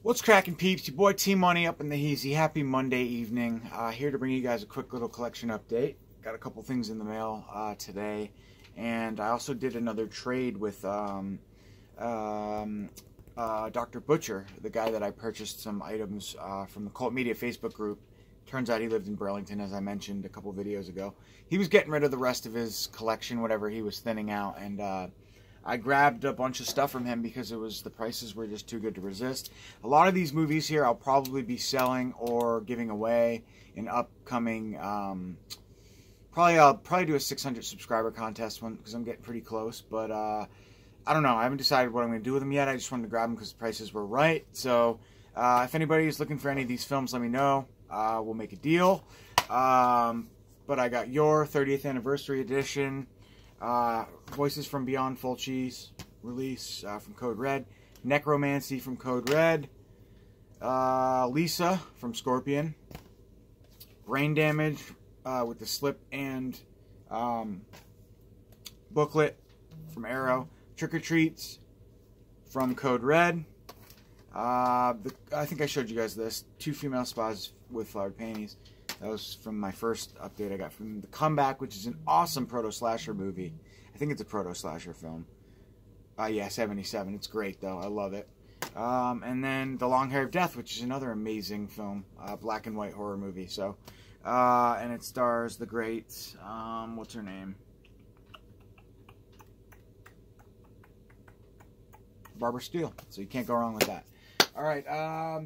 What's cracking, peeps? Your boy T-Money up in the Heezy. Happy Monday evening. Here to bring you guys a quick little collection update. Got a couple things in the mail today. And I also did another trade with Dr. Butcher, the guy that I purchased some items from the Cult Media Facebook group. Turns out he lived in Burlington, as I mentioned a couple videos ago. He was getting rid of the rest of his collection, whatever he was thinning out, and I grabbed a bunch of stuff from him because the prices were just too good to resist. A lot of these movies here I'll probably be selling or giving away in upcoming. I'll probably do a 600 subscriber contest one because I'm getting pretty close. But I don't know. I haven't decided what I'm going to do with them yet. I just wanted to grab them because the prices were right. So if anybody is looking for any of these films, let me know. We'll make a deal. But I got your 30th anniversary edition. Voices from Beyond Fulci's release from Code Red. Necromancy from Code Red. Lisa from Scorpion. Brain Damage with the slip and booklet from Arrow. Trick or Treats from Code Red. I think I showed you guys this. 2 female spas with flowered panties. That was from my first update I got from The Comeback, which is an awesome proto-slasher movie. I think it's a proto-slasher film. Yeah, 77. It's great, though. I love it. And then The Long Hair of Death, which is another amazing film. Black and white horror movie. So, and it stars the great, what's her name? Barbara Steele. So you can't go wrong with that. Alright,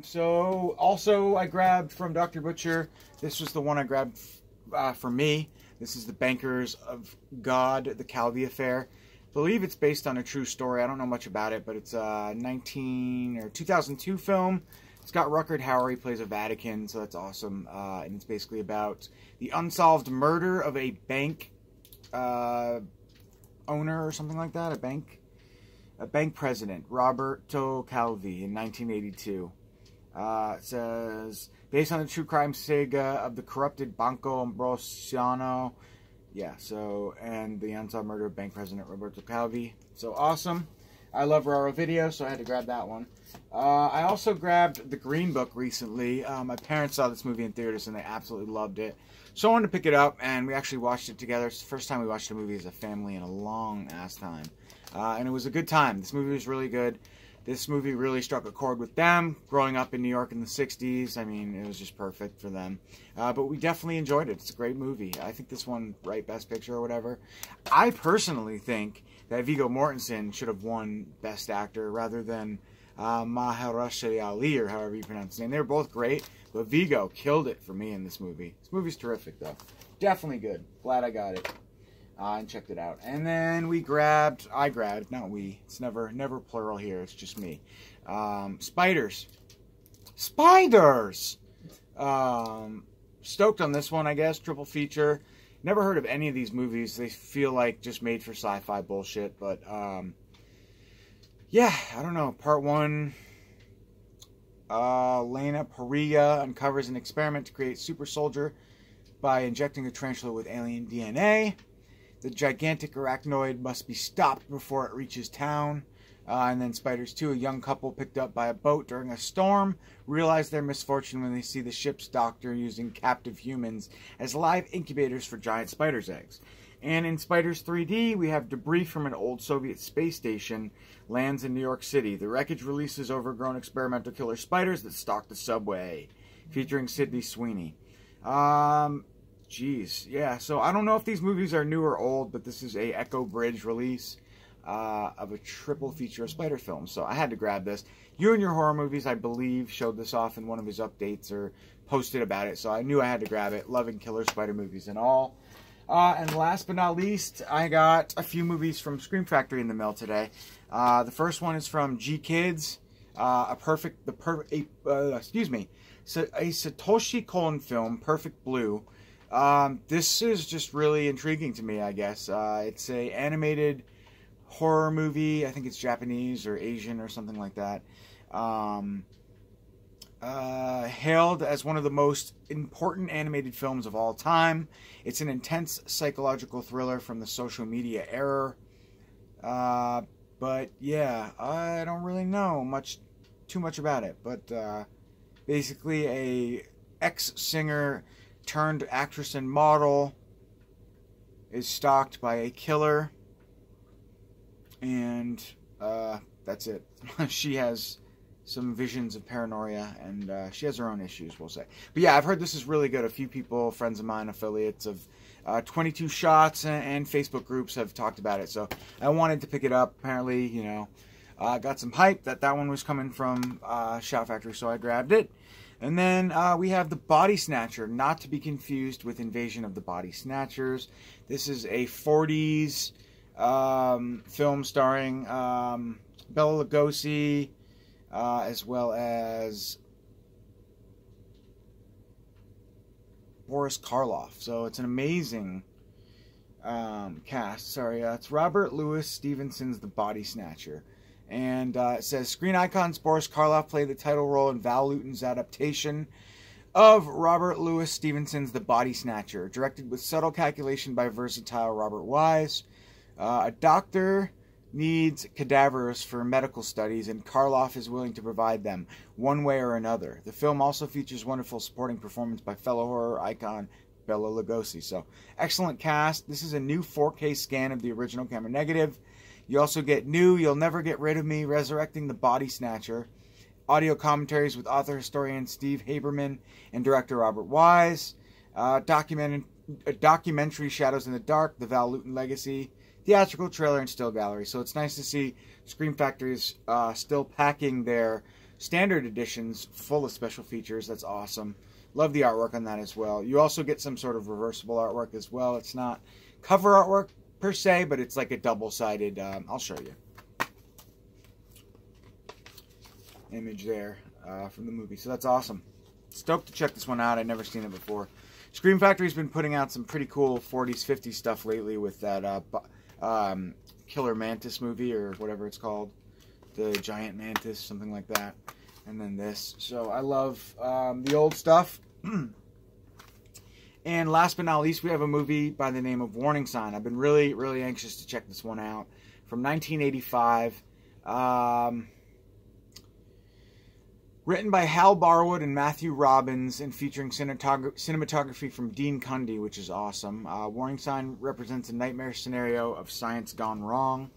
so also I grabbed from Dr. Butcher, this was the one I grabbed for me. This is The Bankers of God, the Calvi Affair. I believe it's based on a true story. I don't know much about it, but it's a 2002 film. It's got Rutger Hauer, he plays a Vatican, so that's awesome. And it's basically about the unsolved murder of a bank owner or something like that, a bank president, Roberto Calvi, in 1982. It says, based on the true crime saga of the corrupted Banco Ambrosiano. Yeah, so, and the unsolved murder of bank president Roberto Calvi. So, awesome. I love Raro Video, so I had to grab that one. I also grabbed The Green Book recently. My parents saw this movie in theaters, and they absolutely loved it. So I wanted to pick it up, and we actually watched it together. It's the first time we watched a movie as a family in a long-ass time. And it was a good time. This movie was really good. This movie really struck a chord with them. Growing up in New York in the 60s, I mean, it was just perfect for them. But we definitely enjoyed it. It's a great movie. I think this won, right, Best Picture or whatever. I personally think that Viggo Mortensen should have won Best Actor rather than Mahershala Ali, or however you pronounce his name. They were both great, but Viggo killed it for me in this movie. This movie's terrific, though. Definitely good. Glad I got it. And checked it out. And then I grabbed, not we, it's never plural here, it's just me. Spiders. Spiders! Stoked on this one, I guess. Triple feature. Never heard of any of these movies. They feel like just made for sci-fi bullshit, but, yeah, I don't know. Part 1, Lena Parrilla uncovers an experiment to create super soldier by injecting a tarantula with alien DNA. The gigantic arachnoid must be stopped before it reaches town. And then Spiders 2, a young couple picked up by a boat during a storm realize their misfortune when they see the ship's doctor using captive humans as live incubators for giant spiders' eggs. And in Spiders 3D, we have debris from an old Soviet space station lands in New York City. The wreckage releases overgrown experimental killer spiders that stalk the subway, featuring Sydney Sweeney. Jeez, yeah, so I don't know if these movies are new or old, but this is a Echo Bridge release of a triple feature of spider films, so I had to grab this. You and Your Horror Movies, I believe, showed this off in one of his updates or posted about it, so I knew I had to grab it. Loving killer spider movies and all. And last but not least, I got a few movies from Scream Factory in the mail today. The first one is from G Kids, a Satoshi Kon film, Perfect Blue. This is just really intriguing to me, I guess. It's a animated horror movie. I think it's Japanese or Asian or something like that. Hailed as one of the most important animated films of all time. It's an intense psychological thriller from the social media era. But yeah, I don't really know much too much about it, but basically a ex-singer turned actress and model is stalked by a killer, and that's it. She has some visions of paranoia, and she has her own issues, we'll say. But yeah, I've heard this is really good. A few people, friends of mine, affiliates of 22 Shots and Facebook groups have talked about it, so I wanted to pick it up. Apparently, you know, got some hype that one was coming from Shout Factory, so I grabbed it. And then we have the Body Snatcher, not to be confused with Invasion of the Body Snatchers. This is a 40s film starring Bela Lugosi, as well as Boris Karloff. So it's an amazing cast. Sorry, it's Robert Louis Stevenson's The Body Snatcher. And it says, screen icons Boris Karloff played the title role in Val Lewton's adaptation of Robert Louis Stevenson's The Body Snatcher, directed with subtle calculation by versatile Robert Wise. A doctor needs cadavers for medical studies, and Karloff is willing to provide them one way or another. The film also features wonderful supporting performance by fellow horror icon Bela Lugosi. So, excellent cast. This is a new 4K scan of the original camera negative. You also get new You'll Never Get Rid of Me, Resurrecting the Body Snatcher, audio commentaries with author-historian Steve Haberman and director Robert Wise, documentary Shadows in the Dark, The Val Lewton Legacy, theatrical trailer, and still gallery. So it's nice to see Scream Factory's still packing their standard editions full of special features. That's awesome. Love the artwork on that as well. You also get some sort of reversible artwork as well. It's not cover artwork per se, but it's like a double-sided, I'll show you, image there from the movie. So that's awesome. Stoked to check this one out. I've never seen it before. Scream Factory's been putting out some pretty cool 40s, 50s stuff lately with that Killer Mantis movie, or whatever it's called. The Giant Mantis, something like that. And then this. So I love the old stuff. And last but not least, we have a movie by the name of Warning Sign. I've been really, really anxious to check this one out. From 1985. Written by Hal Barwood and Matthew Robbins, and featuring cinematography from Dean Cundy, which is awesome. Warning Sign represents a nightmare scenario of science gone wrong.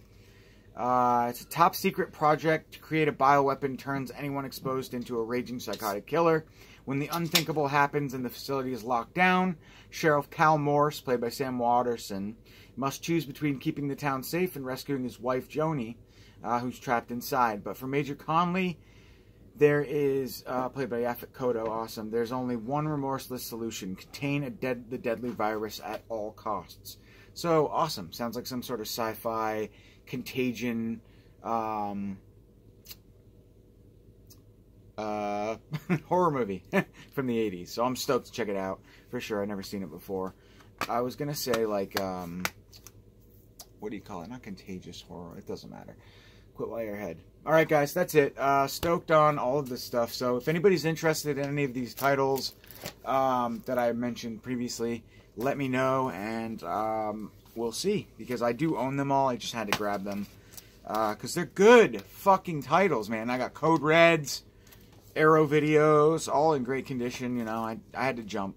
It's a top-secret project to create a bioweapon turns anyone exposed into a raging psychotic killer. When the unthinkable happens and the facility is locked down, Sheriff Cal Morse, played by Sam Waterston, must choose between keeping the town safe and rescuing his wife, Joni, who's trapped inside. But for Major Conley, there is, played by Yaphet Kotto, awesome, there's only one remorseless solution: contain the deadly virus at all costs. So, awesome. Sounds like some sort of sci-fi contagion horror movie from the 80s. So I'm stoked to check it out for sure. I've never seen it before. I was gonna say, like, what do you call it? Not contagious horror. It doesn't matter. Quit while you're ahead. Alright guys, that's it. Stoked on all of this stuff. So if anybody's interested in any of these titles that I mentioned previously, let me know, and we'll see. Because I do own them all. I just had to grab them. Because they're good fucking titles, man. I got Code Reds, Arrow videos, all in great condition. You know, I had to jump.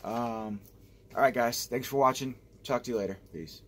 Alright guys, thanks for watching. Talk to you later. Peace.